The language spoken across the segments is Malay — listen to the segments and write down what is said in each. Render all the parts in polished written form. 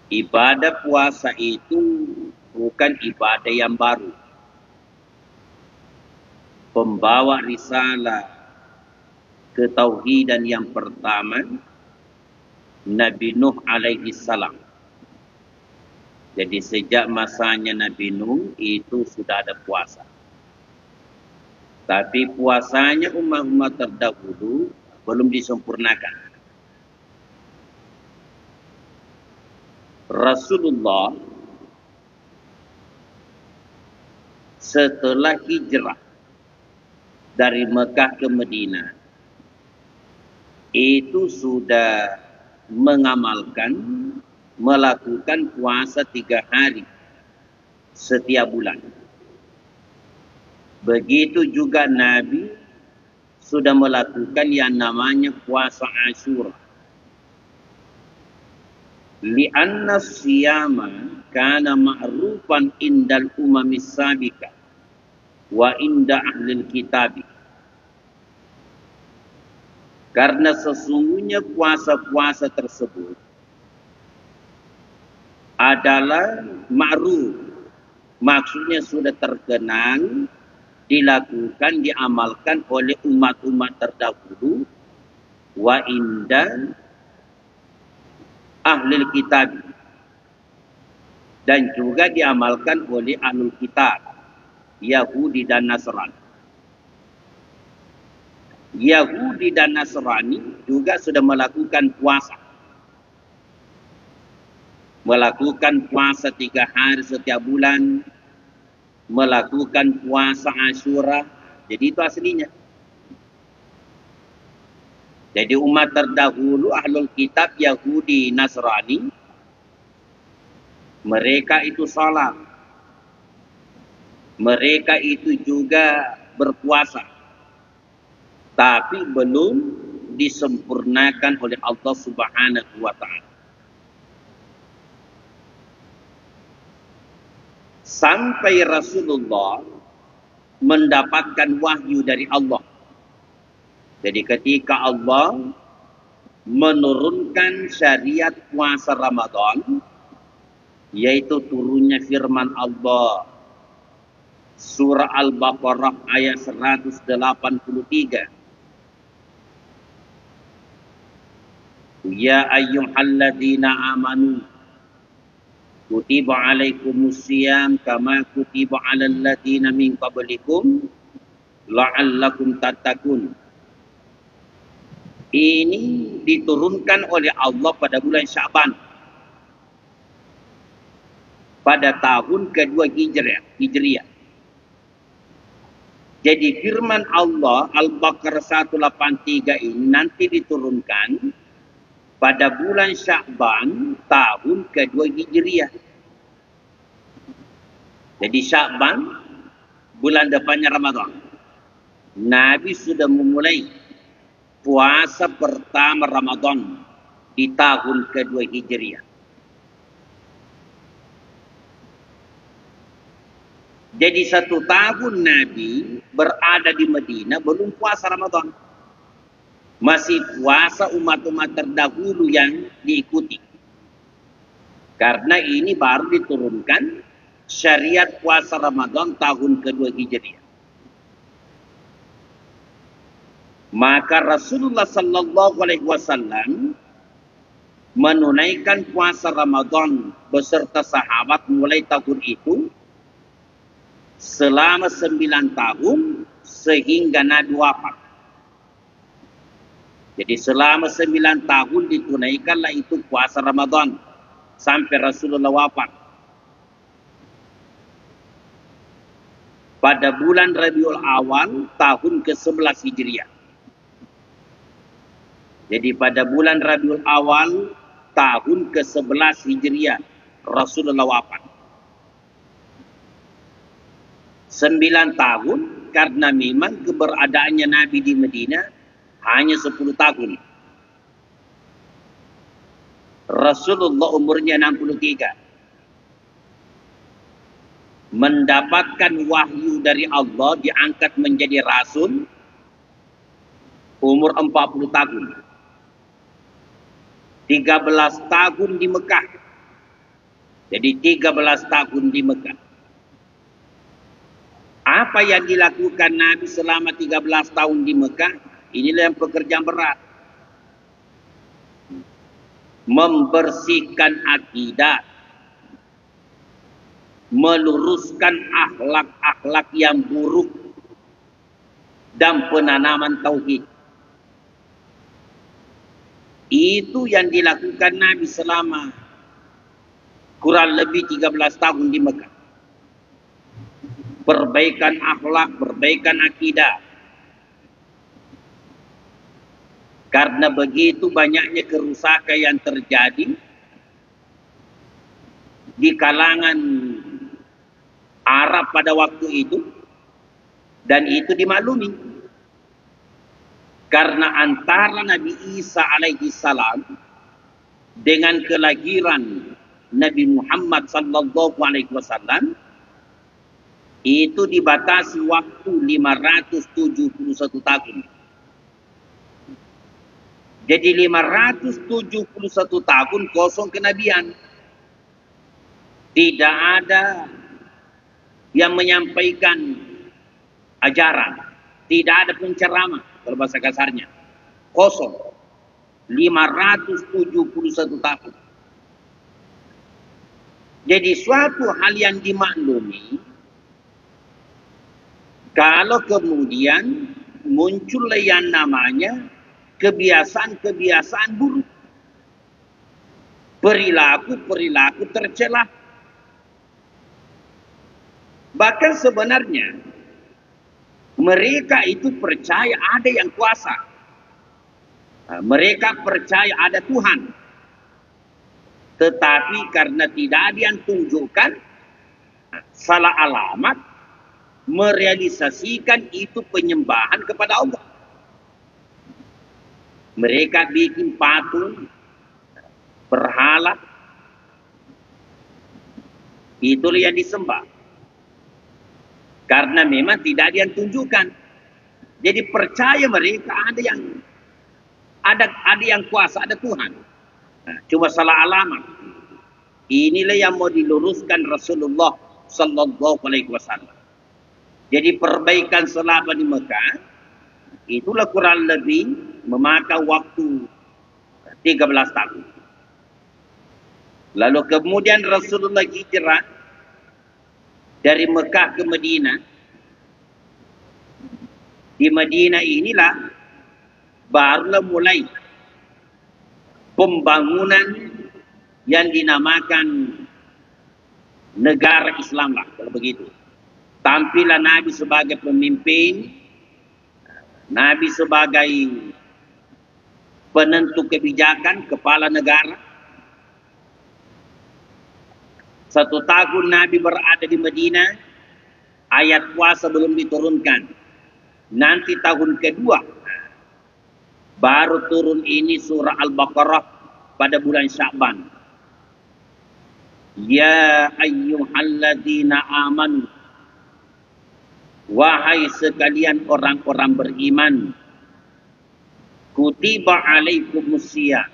Ibadah puasa itu bukan ibadah yang baru. Pembawa risalah ketauhidan yang pertama, Nabi Nuh alaihi salam. Jadi sejak masanya Nabi Nuh itu sudah ada puasa. Tapi puasanya umat-umat terdahulu belum disempurnakan. Rasulullah setelah hijrah dari Mekah ke Madinah itu sudah mengamalkan, melakukan puasa 3 hari setiap bulan. Begitu juga Nabi sudah melakukan yang namanya puasa Asyura. Li'anna siyama kana ma'rufan indal umamis sabiqah wa inda ahlil kitab. Karena sesungguhnya puasa-puasa tersebut adalah ma'ruf, maksudnya sudah terkenal, dilakukan, diamalkan oleh umat-umat terdahulu, wa inda ahlil kitab, dan juga diamalkan oleh ahlul kitab, Yahudi dan Nasrani. Yahudi dan Nasrani juga sudah melakukan puasa. Melakukan puasa 3 hari setiap bulan. Melakukan puasa Asyura. Jadi itu aslinya. Jadi umat terdahulu, ahlul kitab, Yahudi, Nasrani, mereka itu salat. Mereka itu juga berpuasa. Tapi belum disempurnakan oleh Allah Subhanahu wa ta'ala. Sampai Rasulullah mendapatkan wahyu dari Allah. Jadi ketika Allah menurunkan syariat puasa Ramadan, yaitu turunnya firman Allah surah Al-Baqarah ayat 183. Ya ayyuhalladzina amanu kutiba alaikumusiyam kama kutiba alal ladzina min qablikum la'allakum tattaqun. Ini diturunkan oleh Allah pada bulan Sya'ban, pada tahun kedua Hijriah. Jadi firman Allah Al-Baqarah 183 ini nanti diturunkan pada bulan Sya'ban tahun kedua Hijriah. Jadi Sya'ban bulan depannya Ramadan. Nabi sudah memulai puasa pertama Ramadan di tahun kedua Hijriah. Jadi 1 tahun Nabi berada di Madinah belum puasa Ramadan. Masih puasa umat-umat terdahulu yang diikuti. Karena ini baru diturunkan syariat puasa Ramadan tahun kedua Hijriah. Maka Rasulullah sallallahu alaihi wasallam menunaikan puasa Ramadan beserta sahabat mulai tahun itu selama 9 tahun sehingga Nabi wafat. Jadi selama 9 tahun ditunaikanlah itu puasa Ramadan sampai Rasulullah wafat. Pada bulan Rabiul Awal tahun ke-11 Hijriah. Jadi pada bulan Rabiul Awal tahun ke-11 Hijriah Rasulullah wafat. 9 tahun karena memang keberadaannya Nabi di Madinah hanya 10 tahun. Rasulullah umurnya 63. Mendapatkan wahyu dari Allah, diangkat menjadi Rasul umur 40 tahun. 13 tahun di Mekah. Jadi 13 tahun di Mekah. Apa yang dilakukan Nabi selama 13 tahun di Mekah? Inilah yang pekerjaan berat. Membersihkan akidah. Meluruskan akhlak-akhlak yang buruk. Dan penanaman tauhid. Itu yang dilakukan Nabi selama kurang lebih 13 tahun di Mekah. Perbaikan akhlak, perbaikan akidah. Karena begitu banyaknya kerusakan yang terjadi di kalangan Arab pada waktu itu, dan itu dimaklumi. Karena antara Nabi Isa alaihi salam dengan kelahiran Nabi Muhammad sallallahu alaihi wasallam itu dibatasi waktu 571 tahun. Jadi 571 tahun kosong kenabian. Tidak ada yang menyampaikan ajaran. Tidak ada penceramah kalau bahasa kasarnya. Kosong. 571 tahun. Jadi suatu hal yang dimaklumi kalau kemudian muncul yang namanya kebiasaan-kebiasaan buruk. Perilaku-perilaku tercela. Bahkan sebenarnya mereka itu percaya ada yang kuasa. Mereka percaya ada Tuhan. Tetapi karena tidak ada yang tunjukkan, salah alamat, merealisasikan itu penyembahan kepada Allah. Mereka bikin patung, berhala, itulah yang disembah. Karena memang tidak ada yang tunjukkan. Jadi percaya mereka ada yang kuasa, ada Tuhan. Cuma salah alamat. Inilah yang mau diluruskan Rasulullah sallallahu alaihi wasallam. Jadi perbaikan selama di Mekah itulah kurang lebih memakan waktu 13 tahun. Lalu kemudian Rasulullah hijrah dari Mekah ke Madinah. Di Madinah inilah barulah mulai pembangunan yang dinamakan negara Islam lah, kalau begitu. Tampillah Nabi sebagai pemimpin, Nabi sebagai penentu kebijakan, kepala negara. 1 tahun Nabi berada di Madinah, ayat puasa belum diturunkan. Nanti tahun kedua baru turun ini surah Al-Baqarah pada bulan Sya'ban. Ya ayyuhalladzina amanu, wahai sekalian orang-orang beriman, kutiba alaikumusiyam,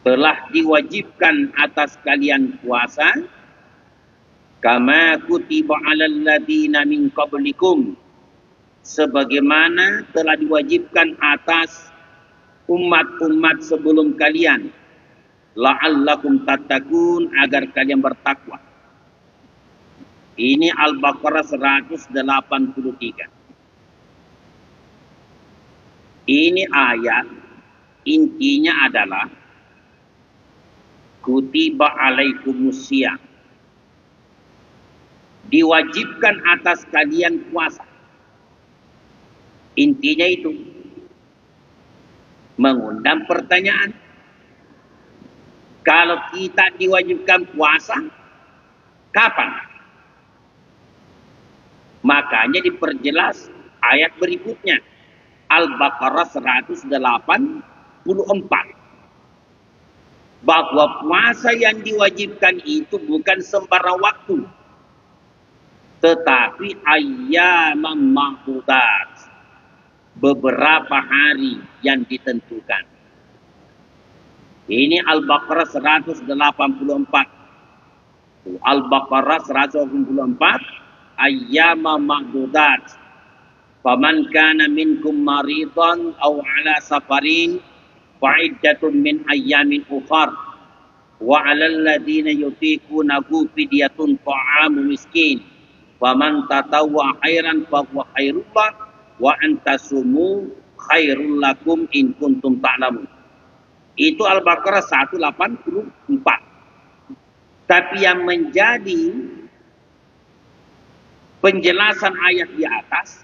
telah diwajibkan atas kalian puasa, kama kutiba alal ladzina min qablikum, sebagaimana telah diwajibkan atas umat-umat sebelum kalian, la'allakum tattaqun, agar kalian bertakwa. Ini Al-Baqarah 183. Ini ayat intinya adalah kutiba alaikumusiyam, diwajibkan atas kalian puasa. Intinya itu mengundang pertanyaan. Kalau kita diwajibkan puasa, kapan? Makanya diperjelas ayat berikutnya. Al-Baqarah 184. Bahwa puasa yang diwajibkan itu bukan sembarang waktu, tetapi ayyaman ma'dudat, beberapa hari yang ditentukan. Ini Al-Baqarah 184. Al-Baqarah 184, ayyama ma'dudat. Faman kana minkum maridan aw ala safarin fa'iddatun min ayyamin ukhar. Wa 'alal ladzina yutiqunahu fidyatun ta'amu miskin. Faman tatawwa khairan fa huwa khairul lah wa antasumu khairul lakum in kuntum ta'lamun. Itu Al-Baqarah 184. Tapi yang menjadi penjelasan ayat di atas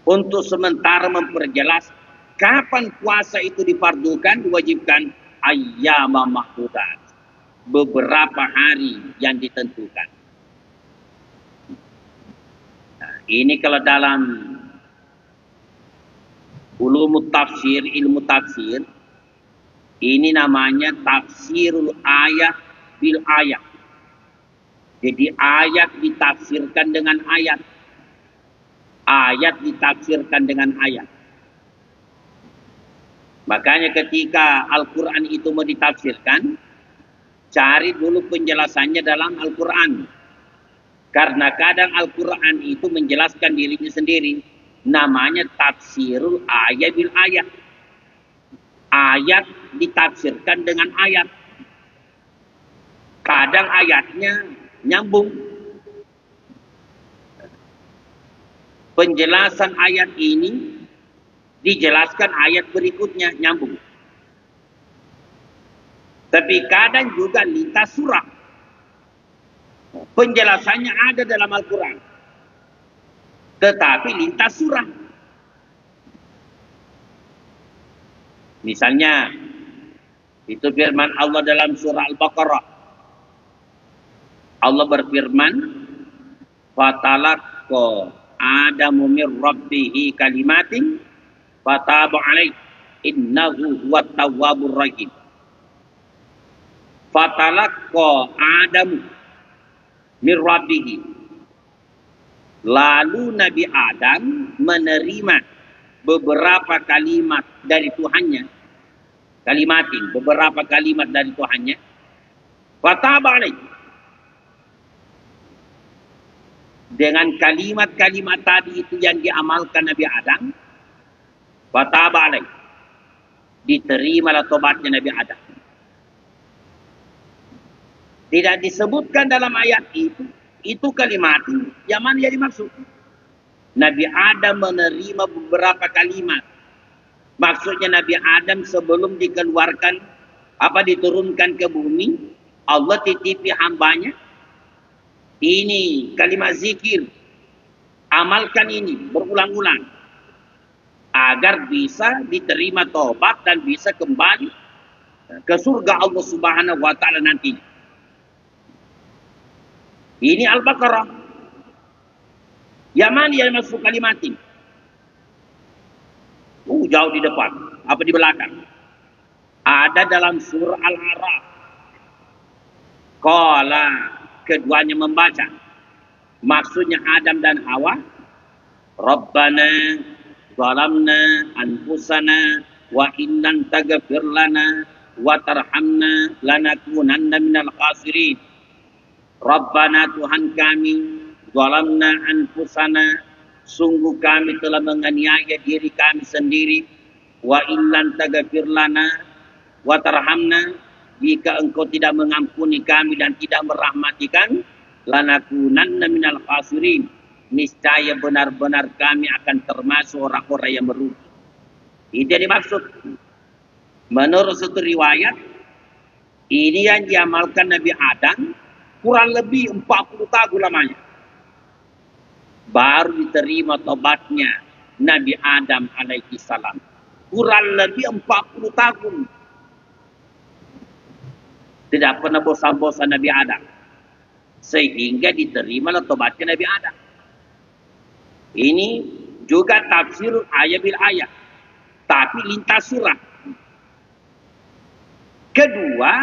untuk sementara memperjelas kapan puasa itu difardukan, diwajibkan ayyama mahdudat, beberapa hari yang ditentukan. Nah, ini kalau dalam ulumut tafsir, ilmu tafsir, ini namanya tafsirul ayat bil ayat. Jadi ayat ditafsirkan dengan ayat. Ayat ditafsirkan dengan ayat. Makanya ketika Al-Quran itu mau ditafsirkan, cari dulu penjelasannya dalam Al-Quran. Karena kadang Al-Quran itu menjelaskan dirinya sendiri. Namanya tafsirul ayat bil ayat. Ayat ditafsirkan dengan ayat. Kadang ayatnya nyambung. Penjelasan ayat ini dijelaskan ayat berikutnya, nyambung. Tapi kadang juga lintas surah. Penjelasannya ada dalam Al-Quran, tetapi lintas surah. Misalnya, itu firman Allah dalam surah Al-Baqarah. Allah berfirman, "Fatalaqqa Adamu mir rabbihi kalimatin fataba alaih innahu huwat tawwabur rahim." Fatalaqqa Adamu mir rabbihi. Lalu Nabi Adam menerima beberapa kalimat dari Tuhannya, kalimatin, beberapa kalimat dari Tuhannya. Fataba alaih. Dengan kalimat-kalimat tadi itu yang diamalkan Nabi Adam, fataba alaih. Diterimalah tobatnya Nabi Adam. Tidak disebutkan dalam ayat itu kalimat yang mana yang dimaksud. Nabi Adam menerima beberapa kalimat. Maksudnya Nabi Adam sebelum dikeluarkan, diturunkan ke bumi, Allah titipi hambanya. Ini kalimat zikir. Amalkan ini berulang-ulang. Agar bisa diterima tobat dan bisa kembali ke surga Allah Subhanahu wa Ta'ala nanti. Ini Al-Baqarah. Yang mana yang masuk kalimat ini? Jauh di depan. Apa di belakang? Ada dalam surah Al-A'raf. Qala, keduanya membaca. Maksudnya Adam dan Hawa. Rabbana zalamna anfusana wa illam taghfir lana wa tarhamna lanakunanna minal khasirin. Rabbana, Tuhan kami, zalamna anfusana, sungguh kami telah menganiaya diri kami sendiri. Wa illam taghfir lana wa tarhamna, jika engkau tidak mengampuni kami dan tidak merahmati kami, lanakunanna minal khasirin, niscaya benar-benar kami akan termasuk orang-orang yang merugi. Itu yang dimaksud. Menurut satu riwayat, ini yang diamalkan Nabi Adam kurang lebih 40 tahun lamanya. Baru diterima tobatnya Nabi Adam alaihi salam. Kurang lebih 40 tahun. Tidak pernah bosan-bosan Nabi Adam. Sehingga diterima tobatnya Nabi Adam. Ini juga tafsir ayat bil ayat. Tapi lintas surah. Kedua,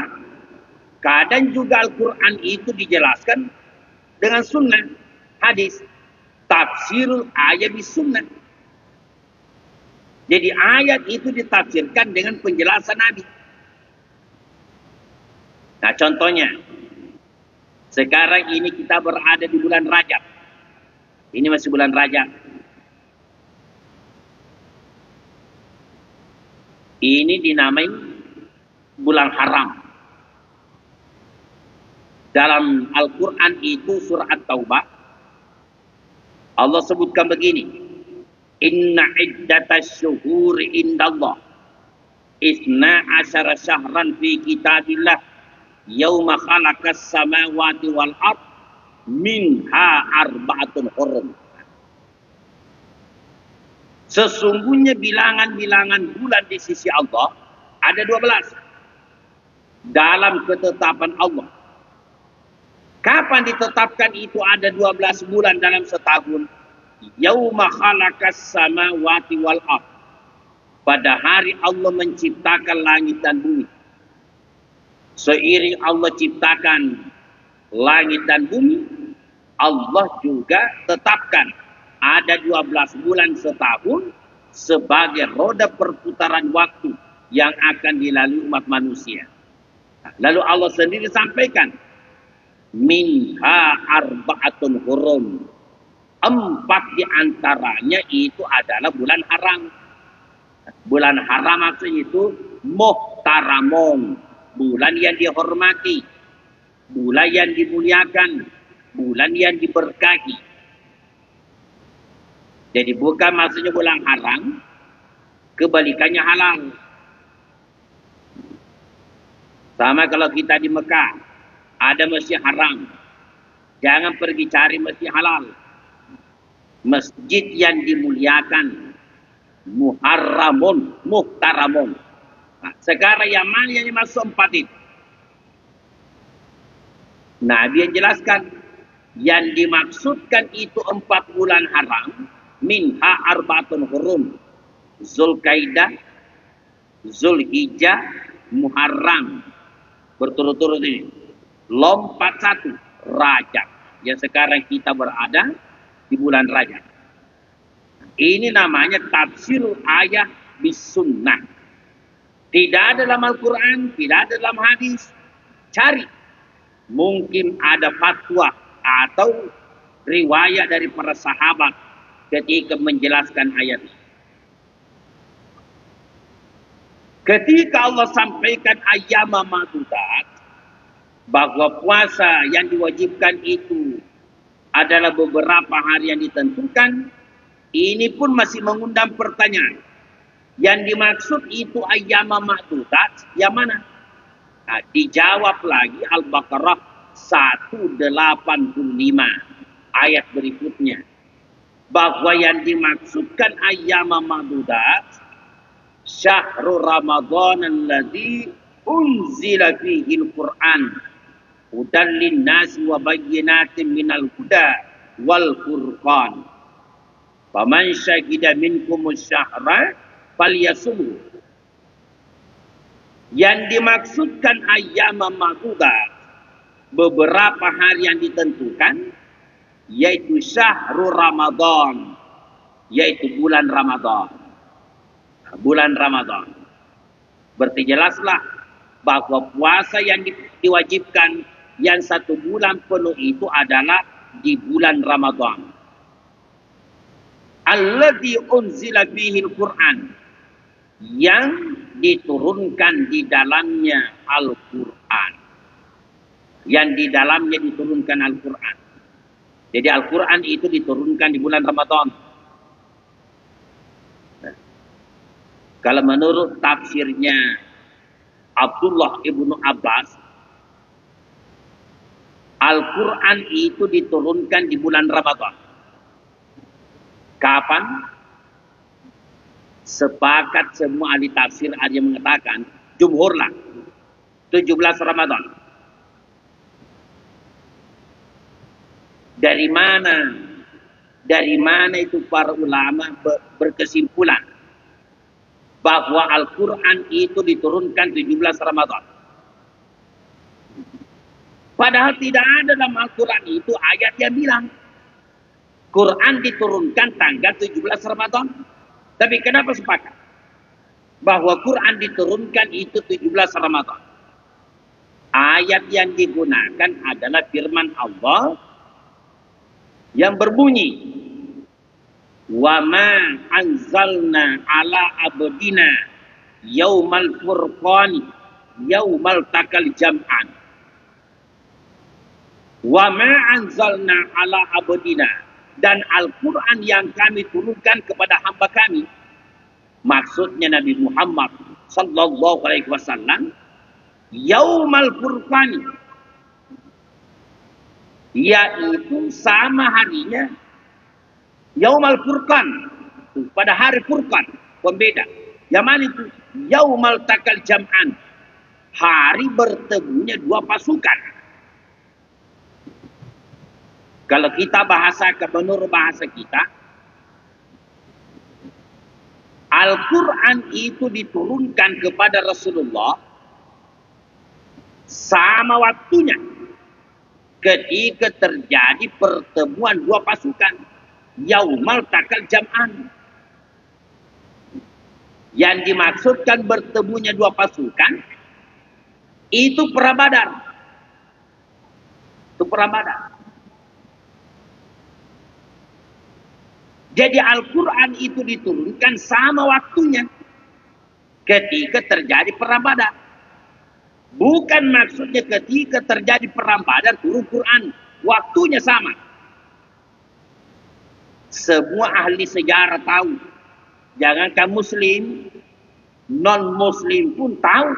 kadang juga Al-Quran itu dijelaskan dengan sunnah, hadis. Tafsirul ayat bis sunnah. Jadi ayat itu ditafsirkan dengan penjelasan Nabi. Nah contohnya, Sekarang ini kita berada di bulan Rajab. Ini masih bulan Rajab. Ini dinamai bulan haram. Dalam Al-Quran itu surah At-Taubah, Allah sebutkan begini. Inna iddatas syuhuri indallah isna asyara syahran fi kitabillah yauma khalaqas samawati wal ard minha arba'atun hurum. Sesungguhnya bilangan-bilangan bulan di sisi Allah ada 12 dalam ketetapan Allah. Kapan ditetapkan itu ada 12 bulan dalam setahun? Yauma khalaqas samawati wal ard. Pada hari Allah menciptakan langit dan bumi. Seiring Allah ciptakan langit dan bumi, Allah juga tetapkan ada 12 bulan setahun sebagai roda perputaran waktu yang akan dilalui umat manusia. Lalu Allah sendiri sampaikan, minha arba'atun hurum. 4 diantaranya itu adalah bulan haram. Bulan haram maksudnya itu muhtaramon, bulan yang dihormati, bulan yang dimuliakan, bulan yang diberkahi. Jadi bukan maksudnya bulan haram, kebalikannya halal. Sama kalau kita di Mekah, ada masjid haram. Jangan pergi cari masjid halal. Masjid yang dimuliakan, muharramun, muhtaramun. Nah, sekarang yang mana yang masuk 4 itu? Nabi yang jelaskan, yang dimaksudkan itu 4 bulan haram, minha arba'atun hurum. Zulkaidah, Zulhijjah, Muharram. Berturut-turut ini. Lompat 1, Rajab. Yang sekarang kita berada di bulan Rajab. Ini namanya tafsir ayat bis sunnah. Tidak ada dalam Al-Quran, tidak ada dalam hadis. Cari. Mungkin ada fatwa atau riwayat dari para sahabat ketika menjelaskan ayat ini. Ketika Allah sampaikan ayyam ma'dudat, bahwa puasa yang diwajibkan itu adalah beberapa hari yang ditentukan, ini pun masih mengundang pertanyaan. Yang dimaksud itu ayyam ma'dudat, yang mana? Nah, dijawab lagi Al-Baqarah 185 ayat berikutnya. Bahwa yang dimaksudkan ayyam ma'dudat, syahrul Ramadan alladzi unzila fihi al-Qur'an hudan lin-nasi wa bayyinatin minal huda wal furqan. Faman syahida minkumus syahra falyasumhu. Yang dimaksudkan ayyam ma'dudat, beberapa hari yang ditentukan, yaitu syahrul Ramadan, yaitu bulan Ramadan. Bulan Ramadan. Berarti jelaslah bahwa puasa yang diwajibkan yang 1 bulan penuh itu adalah di bulan Ramadan. Alladzi unzila fihi al-Qur'an, yang diturunkan di dalamnya Al-Quran. Yang di dalamnya diturunkan Al-Quran. Jadi Al-Quran itu diturunkan di bulan Ramadan. Kalau menurut tafsirnya Abdullah ibnu Abbas, Al-Quran itu diturunkan di bulan Ramadan. Kapan? Sepakat semua ahli tafsir ada yang mengatakan, jumhurlah, 17 Ramadan. Dari mana itu para ulama berkesimpulan bahwa Al-Quran itu diturunkan 17 Ramadan. Padahal tidak ada dalam Al-Quran itu ayat yang bilang Quran diturunkan tanggal 17 Ramadan. Tapi kenapa sepakat bahwa Quran diturunkan itu 17 Ramadan? ayat yang digunakan adalah firman Allah yang berbunyi, wa ma anzalna ala abdina yaumal furqani yaumal takal jam'an. Wa ma anzalna ala abdina, dan Al-Quran yang kami turunkan kepada hamba kami, maksudnya Nabi Muhammad sallallahu alaihi wasallam, yaumal furqani, yaitu sama harinya Yaumal Furqan, pada hari Furqan, pembeda. Yang mana itu? Yaumal takal jam'an, hari bertemunya dua pasukan. Kalau kita menurut bahasa kita, Al-Quran itu diturunkan kepada Rasulullah sama waktunya ketika terjadi pertemuan dua pasukan. Yaumal takal jam'an. Yang dimaksudkan bertemunya dua pasukan itu perang Badar. Itu perang Badar. Jadi Al-Quran itu diturunkan sama waktunya ketika terjadi perang Badar. Bukan maksudnya ketika terjadi perang Badar turun Quran. Waktunya sama. Semua ahli sejarah tahu. Jangankan Muslim, non-Muslim pun tahu.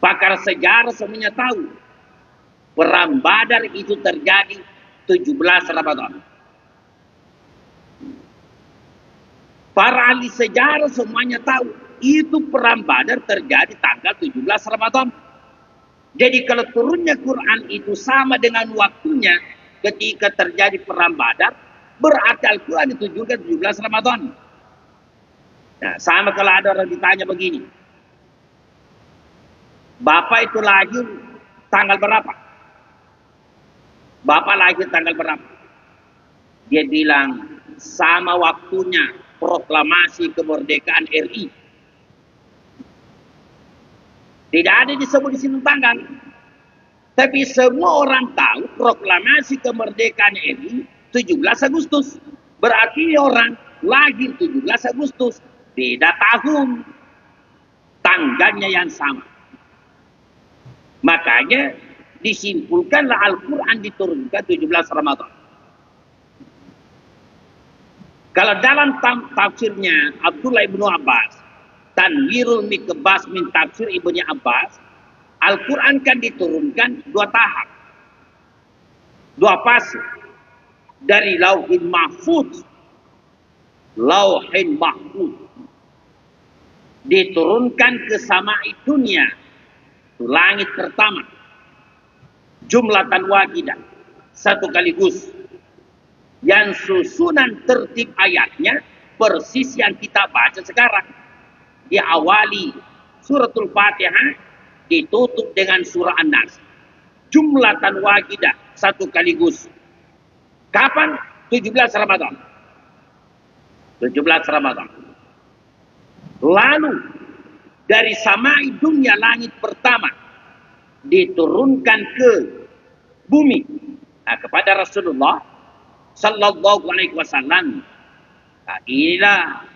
Pakar sejarah semuanya tahu. Perang Badar itu terjadi 17 Ramadan. Para ahli sejarah semuanya tahu. Itu perang Badar terjadi tanggal 17 Ramadan. Jadi kalau turunnya Quran itu sama dengan waktunya ketika terjadi perang Badar, berarti Al-Quran itu juga 17 Ramadan. Nah, sama kalau ada orang ditanya begini, Bapak itu lahir tanggal berapa? Bapak lahir tanggal berapa? Dia bilang, sama waktunya proklamasi kemerdekaan RI. Tidak ada disebut di sini tanggal. Tapi semua orang tahu proklamasi kemerdekaan RI 17 Agustus. Berarti orang lahir 17 Agustus. Beda tahun. Tanggalnya yang sama. Makanya disimpulkanlah Al-Quran diturunkan 17 Ramadan. Kalau dalam tafsirnya Abdullah ibnu Abbas, Tanwirul Mikbas min tafsir Ibnu Abbas, Al-Quran kan diturunkan dua tahap. Dua fase. Dari Lauhin Mahfuz. Lauhin Mahfuz. Diturunkan ke samai dunia. Itu langit pertama. Jumlatan wahidah. Satu kaligus. Yang susunan tertib ayatnya persis yang kita baca sekarang. Diawali suratul Fatihah, ditutup dengan surah An-Nas. Jumlatan wahidah, satu kaligus. Kapan? 17 Ramadan. 17 Ramadan. Lalu dari samai dunia langit pertama diturunkan ke bumi. Nah, kepada Rasulullah sallallahu alaihi wasallam. Nah, inilah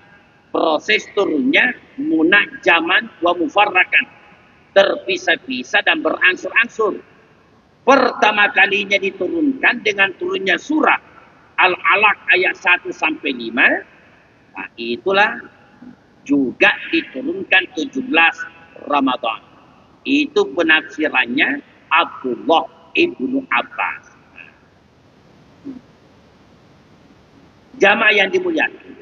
proses turunnya munajjaman wa mufarrakan. Terpisah-pisah dan beransur-ansur. Pertama kalinya diturunkan dengan turunnya surah Al-Alaq ayat 1 sampai 5. Nah, itulah juga diturunkan 17 Ramadan. Itu penafsirannya Abdullah ibnu Abbas. Jamaah yang dimuliakan.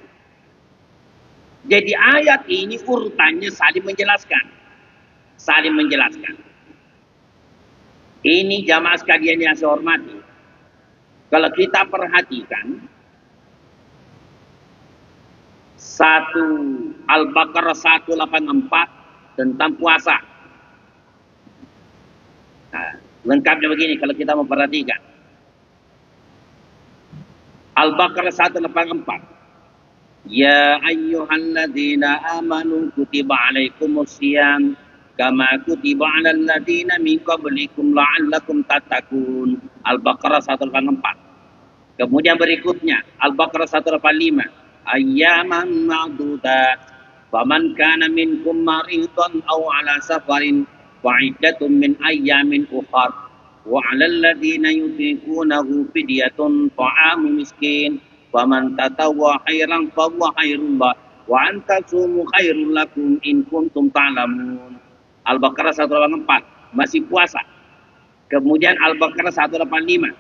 Jadi ayat ini urutannya saling menjelaskan. Saling menjelaskan. Ini jamaah sekalian yang saya hormati. Kalau kita perhatikan Al-Baqarah 184 tentang puasa. Nah, lengkapnya begini kalau kita memperhatikan. Al-Baqarah 184. Ya ayyuhalladzina amanu kutiba alaikumusiyam kama kutiba 'alal ladzina min qablikum la'allakum tattaqun. Al-Baqarah 184. Kemudian berikutnya Al-Baqarah 185. Ayyaman ma'dudat. Faman kana minkum maridan aw 'ala safarin fa 'iddatun min ayyamin ukhar. Wa 'alal ladzina yutiqunahu fidyatun ta'amu miskin. Faman tatawwa khairan fa huwa khairul lah. Wa antasumu khairul lakum in kuntum ta'lamun. Al-Baqarah 184, masih puasa. Kemudian Al-Baqarah 185.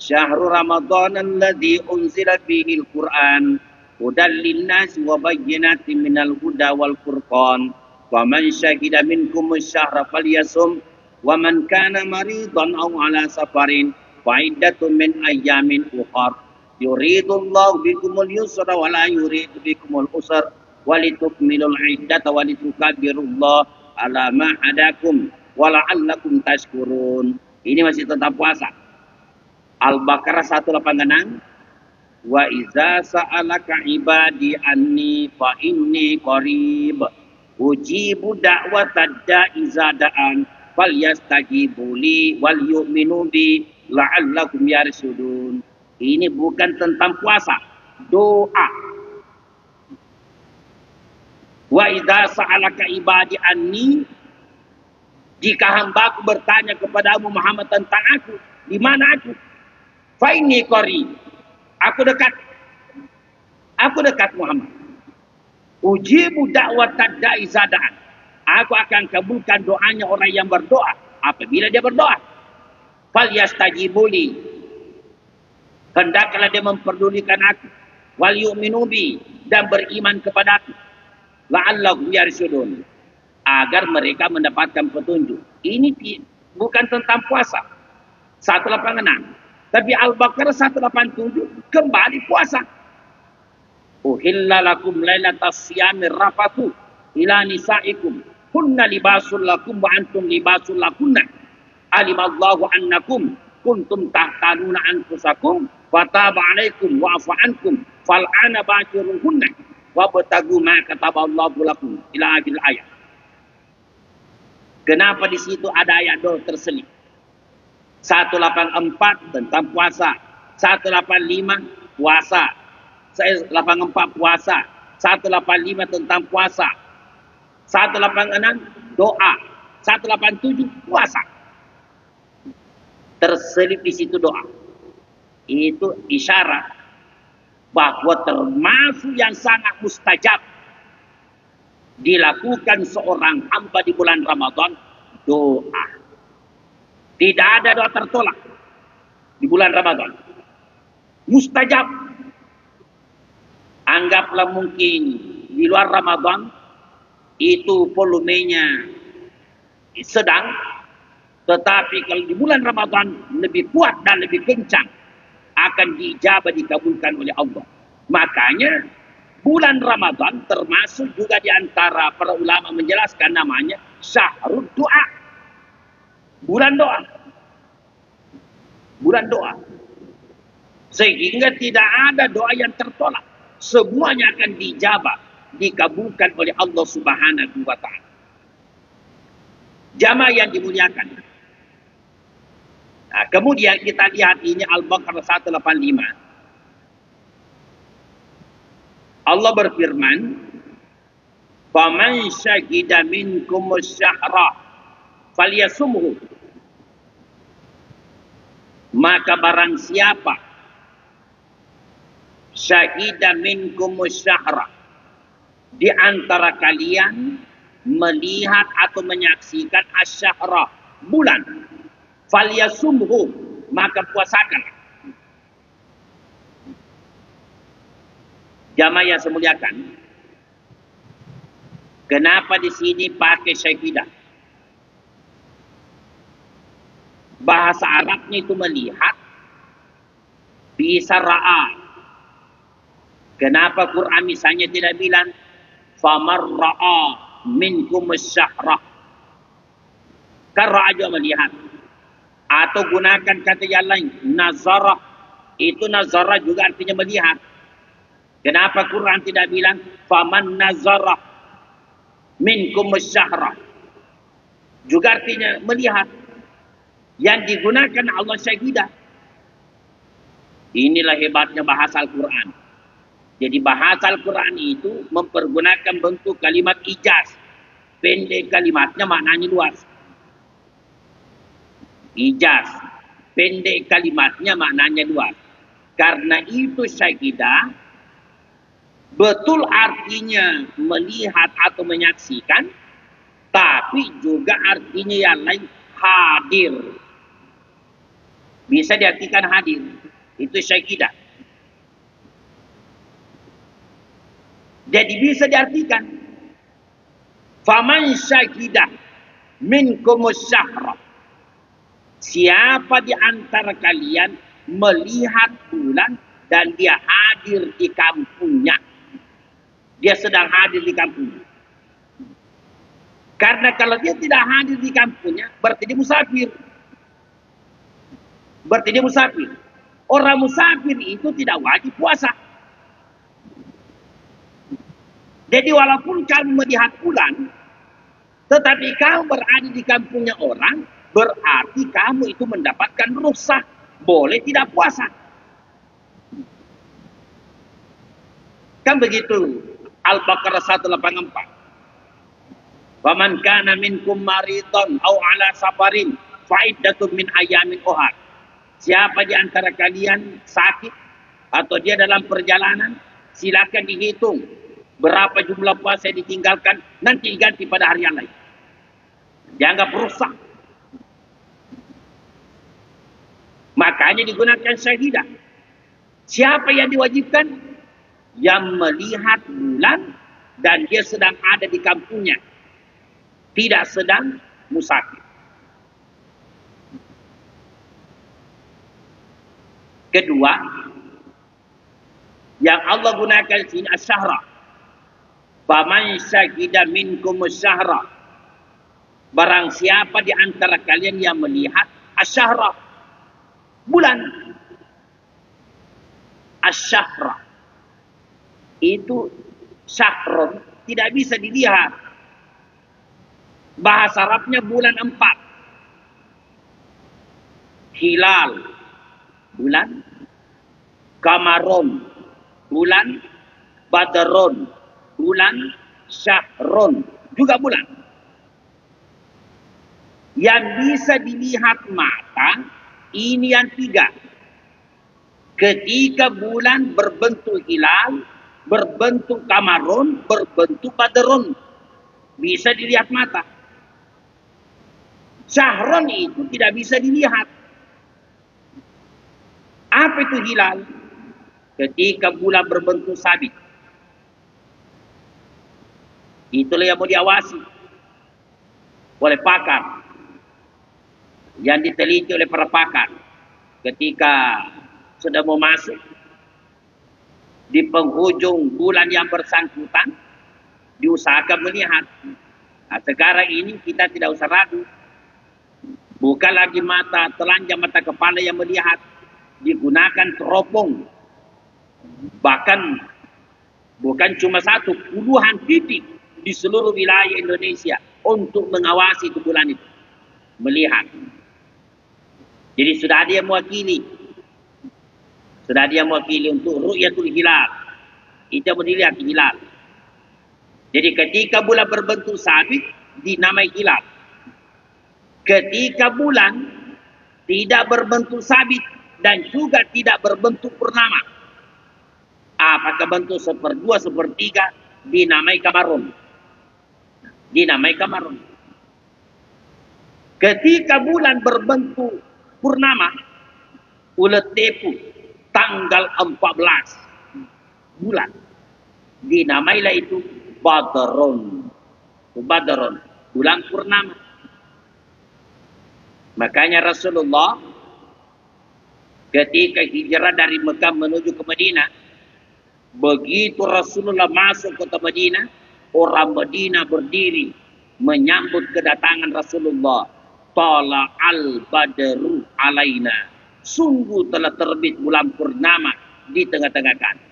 Syahrul Ramadan alladzi unzila fihi al-Qur'an hudan lin-nasi wa bayyinatin minal huda wal furqan. Wa man syahida minkum asy-syahra falyasum wa man kana maridan aw 'ala safarin fa iddatun min ayyamin ukhar. Yuridullahu bikumul yusra wa la yuridu bikumul usra wa litukmilul iddata wa litukabbirullaha ala ma hadakum wa la'allakum tashkurun. Ini masih tentang puasa. Al-Baqarah 186. Wa iza sa'alaka ibadi anni fa inni qarib ujibu da'watad da'i iza da'an falyastajibu li wal yu'minu bi la'allakum yarshudun. Ini bukan tentang puasa, doa. Wa idza sa'alaka ibadi anni, jika hambaku bertanya kepadamu Muhammad tentang aku, di mana aku? Fa inni qarib. Aku dekat. Aku dekat Muhammad. Ujibu da'watad da'i zada'an. Aku akan kabulkan doanya orang yang berdoa apabila dia berdoa. Fal yastajibu li. Hendaklah dia memperdulikan aku. Wal yu'minu bi, dan beriman kepada aku. La'allahum yarshudun, agar mereka mendapatkan petunjuk. Ini bukan tentang puasa 186, tapi Al-Baqarah 187 kembali puasa. Uhilla lakum lailatas siyamir rafathu ila nisaikum kunna libasul lakum wa antum libasul lakunna alimallahu annakum kuntum tahtanuna anfusakum fataba alaikum wa afa ankum fal'ana bashiruhunna wabtagu ma kataballahu lakum ila akhir ayat. Kenapa di situ ada ayat doa terselip? 184 tentang puasa, 185 puasa, 184 puasa, 185 tentang puasa, 186 doa, 187 puasa. Terselip di situ doa. Itu isyarat bahwa termasuk yang sangat mustajab dilakukan seorang hamba di bulan Ramadan, doa. Tidak ada doa tertolak di bulan Ramadan. Mustajab. Anggaplah mungkin di luar Ramadan itu volumenya sedang, tetapi kalau di bulan Ramadan lebih kuat dan lebih kencang, akan diijabah, dikabulkan oleh Allah. Makanya bulan Ramadan termasuk juga di antara para ulama menjelaskan namanya syahrul doa. Bulan doa. Bulan doa. Sehingga tidak ada doa yang tertolak. Semuanya akan diijabah, dikabulkan oleh Allah Subhanahu wa ta'ala. Jamaah yang dimuliakan. Nah, kemudian kita lihat ini Al-Baqarah 185. Allah berfirman, "Faman syahida minkum asy-syahra falyasumhu." Maka barang siapa syahida minkum asy-syahra, di antara kalian melihat atau menyaksikan asy-syahra, bulan, falyasumhu, maka puasakan. Jamaah yang saya muliakan, kenapa di sini pakai syahidah? Bahasa Arabnya itu melihat, bisa ra'a. Kenapa Quran misalnya tidak bilang famar ra'a minkum asy-syahra? Kan ra'a juga melihat. Atau gunakan kata yang lain, nazarah. Itu nazarah juga artinya melihat. Kenapa Quran tidak bilang faman nazarah minkum asy-syahra? Juga artinya melihat. Yang digunakan Allah syahidah. Inilah hebatnya bahasa Al-Quran. Jadi bahasa Al-Quran itu mempergunakan bentuk kalimat ijaz. Pendek kalimatnya maknanya luas. Ijaz. Pendek kalimatnya maknanya luas. Karena itu syahidah betul artinya melihat atau menyaksikan, tapi juga artinya yang lain hadir. Bisa diartikan hadir. Itu syahidah. Jadi bisa diartikan faman syahidah minkumus syahra. Siapa di antara kalian melihat bulan dan dia hadir di kampungnya. Dia sedang hadir di kampungnya. Karena kalau dia tidak hadir di kampungnya, berarti dia musafir. Berarti dia musafir. Orang musafir itu tidak wajib puasa. Jadi walaupun kamu melihat bulan, tetapi kamu berada di kampungnya orang, berarti kamu itu mendapatkan rukhsah. Boleh tidak puasa. Kan begitu. Al-Baqarah 184. Faman kana minkum maridun aw ala safarin fa'iddatun min ayamin ukhar. Siapa di antara kalian sakit atau dia dalam perjalanan, silakan dihitung berapa jumlah puasa yang ditinggalkan, nanti diganti pada hari yang lain. Dianggap rusak. Makanya digunakan syahidah. Siapa yang diwajibkan? Yang melihat bulan dan dia sedang ada di kampungnya. Tidak sedang musafir. Kedua, yang Allah gunakan sini asyahra. Faman syahida minkum asyahra. Barang siapa di antara kalian yang melihat asyahra. Bulan. Asyahra. Itu syahrun. Tidak bisa dilihat. Bahasa Arabnya bulan 4. Hilal. Bulan. Kamarun. Bulan. Badrun. Bulan. Syahrun. Juga bulan. Yang bisa dilihat mata, ini yang 3. Ketika bulan berbentuk hilal, berbentuk kamarun, berbentuk badrun. Bisa dilihat mata. Syahrun itu tidak bisa dilihat. Apa itu hilal? Ketika bulan berbentuk sabit. Itulah yang mau diawasi oleh pakar. Yang diteliti oleh para pakar. Ketika sudah mau masuk di penghujung bulan yang bersangkutan, diusahakan melihat. Nah, sekarang ini kita tidak usah ragu. Bukan lagi mata telanjang, mata kepala yang melihat. Digunakan teropong. Bahkan bukan cuma satu, puluhan titik di seluruh wilayah Indonesia untuk mengawasi itu bulan itu. Melihat. Jadi sudah ada yang mewakili. Sudah ada yang mewakili untuk ru'yatul hilal. Itu melihat hilal. Jadi ketika bulan berbentuk sabit, dinamai hilal. Ketika bulan tidak berbentuk sabit dan juga tidak berbentuk purnama, apakah bentuk 1/2, 1/3, dinamai kamarun. Dinamai kamarun. Ketika bulan berbentuk purnama, ulet tepu tanggal 14 bulan, dinamailah itu badrun. Badrun, bulan purnama. Makanya Rasulullah ketika hijrah dari Mekah menuju ke Madinah, begitu Rasulullah masuk kota Madinah, orang Madinah berdiri menyambut kedatangan Rasulullah. Tala al-badru alaina. Sungguh telah terbit bulan purnama di tengah-tengah kami.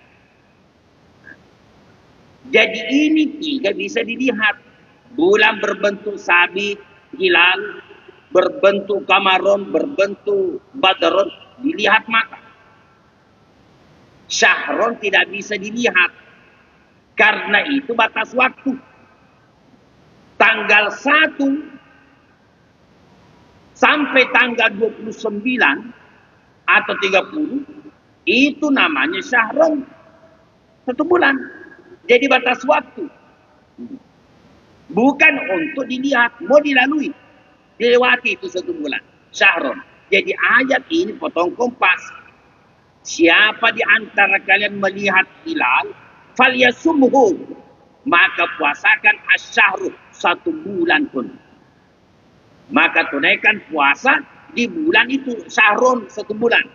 Jadi ini 3 bisa dilihat. Bulan berbentuk sabit, hilal berbentuk kamaron, berbentuk badron, dilihat mata. Syahron tidak bisa dilihat. Karena itu batas waktu. Tanggal 1 sampai tanggal 29 atau 30, itu namanya syahron. 1 bulan. Jadi batas waktu. Bukan untuk dilihat, mau dilalui. Dilewati itu 1 bulan. Syahron. Jadi ayat ini potong kompas. Siapa di antara kalian melihat hilal, falyasumhu, maka puasakan asyahru 1 bulan pun. Maka tunaikan puasa di bulan itu, syahron 1 bulan.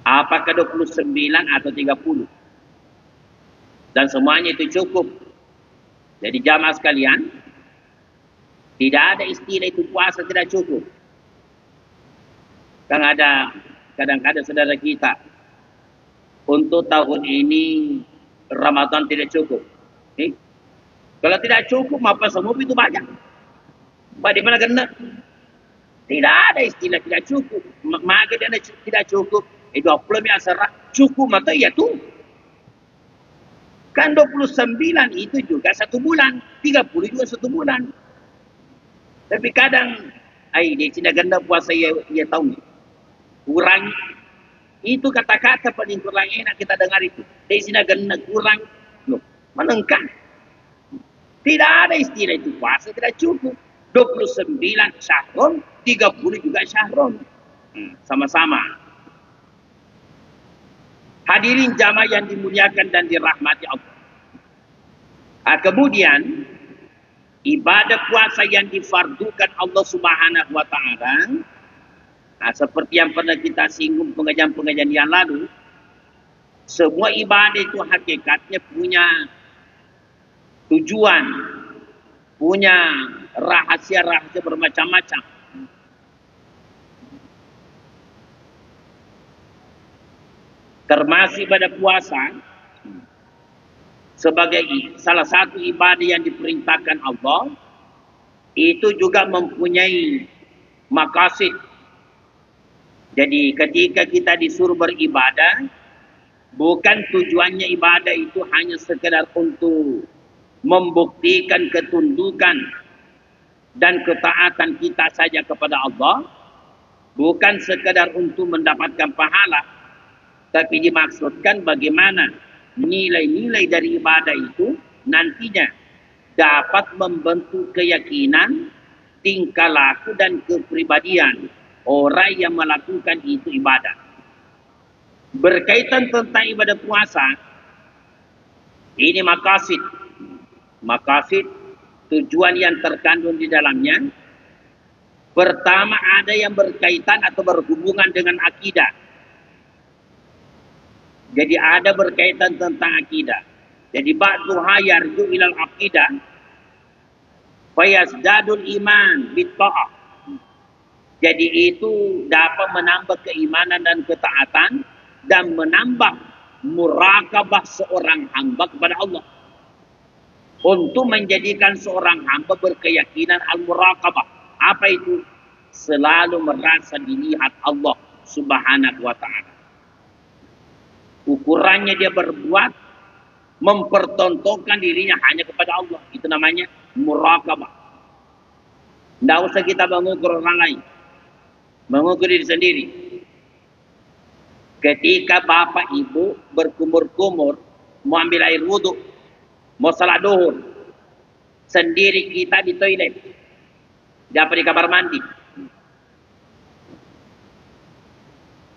Apakah 29 atau 30? Dan semuanya itu cukup. Jadi jamaah sekalian, tidak ada istilah itu puasa tidak cukup. Kan ada kadang-kadang saudara kita, untuk tahun ini Ramadan tidak cukup. Kalau tidak cukup, apa semua itu banyak. Bagaimana kena? Tidak ada istilah tidak cukup. Maka dia tidak cukup. 20 serah cukup maka ya tuh. Kan 29 itu juga 1 bulan. 30 juga 1 bulan. Tapi kadang, dia tidak ganda puasa ya tahu nih. Kurang. Itu kata-kata paling kurang enak kita dengar itu. Dia tidak ganda kurang. Loh, menengkang. Tidak ada istilah itu puasa tidak cukup. 29 syahron, 30 juga syahron. Sama-sama. Hadirin jamaah yang dimuliakan dan dirahmati Allah. Kemudian, ibadah puasa yang difardukan Allah Subhanahu wa Ta'ala, seperti yang pernah kita singgung pengajian-pengajian yang lalu, semua ibadah itu hakikatnya punya tujuan, punya rahasia-rahasia bermacam-macam. Termasuk ibadah puasa sebagai salah satu ibadah yang diperintahkan Allah, itu juga mempunyai maqasid. Jadi ketika kita disuruh beribadah, bukan tujuannya ibadah itu hanya sekedar untuk membuktikan ketundukan dan ketaatan kita saja kepada Allah, bukan sekedar untuk mendapatkan pahala, tapi dimaksudkan bagaimana nilai-nilai dari ibadah itu nantinya dapat membentuk keyakinan, tingkah laku dan kepribadian orang yang melakukan itu ibadah. Berkaitan tentang ibadah puasa, ini maqasid. Maqasid, tujuan yang terkandung di dalamnya. Pertama, ada yang berkaitan atau berhubungan dengan akidah. Jadi ada berkaitan tentang akidah. Jadi ba'duha yarju ilal aqidah fayazdadul iman bitta'ah. Jadi itu dapat menambah keimanan dan ketaatan dan menambah murakabah seorang hamba kepada Allah. Untuk menjadikan seorang hamba berkeyakinan al-murakabah. Apa itu? Selalu merasa dilihat Allah Subhanahu wa Ta'ala. Ukurannya dia berbuat, mempertontonkan dirinya hanya kepada Allah. Itu namanya murakabah. Tidak usah kita mengukur orang lain. Mengukur diri sendiri. Ketika bapak ibu berkumur-kumur, mau ambil air wudhu, mau salat duhur, sendiri kita di toilet, dapat di kamar mandi.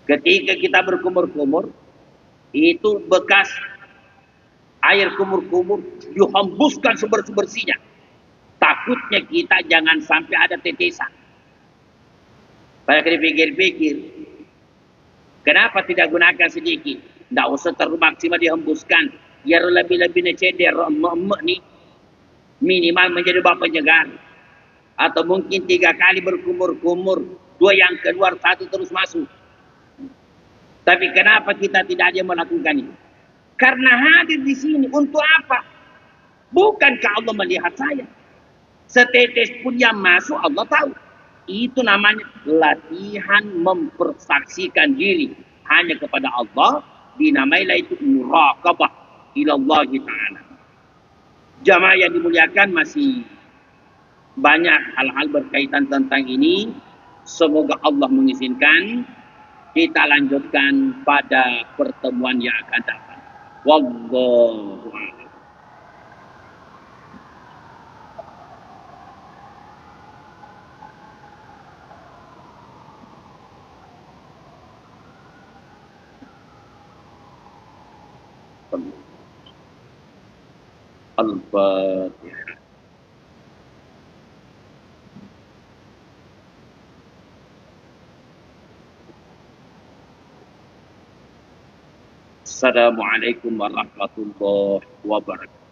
Ketika kita berkumur-kumur, itu bekas air kumur-kumur dihembuskan sebersih-bersihnya. Takutnya kita jangan sampai ada tetesan. Pada dipikir-pikir, kenapa tidak gunakan sedikit? Tidak usah terlalu maksimal dihembuskan. Biar lebih-lebih ceder emak-emak nih. Minimal menjadi bapak penyegar. Atau mungkin 3 kali berkumur-kumur. 2 yang keluar, 1 terus masuk. Tapi kenapa kita tidak ada yang melakukan ini? Karena hadir di sini untuk apa? Bukankah Allah melihat saya? Setetes pun yang masuk Allah tahu. Itu namanya latihan mempersaksikan diri hanya kepada Allah. Dinamailah itu muraqabah ilallah ta'ala. Jamaah yang dimuliakan, masih banyak hal-hal berkaitan tentang ini. Semoga Allah mengizinkan kita lanjutkan pada pertemuan yang akan datang. Wallahu a'lam. Al-Fatihah. Assalamualaikum warahmatullahi wabarakatuh.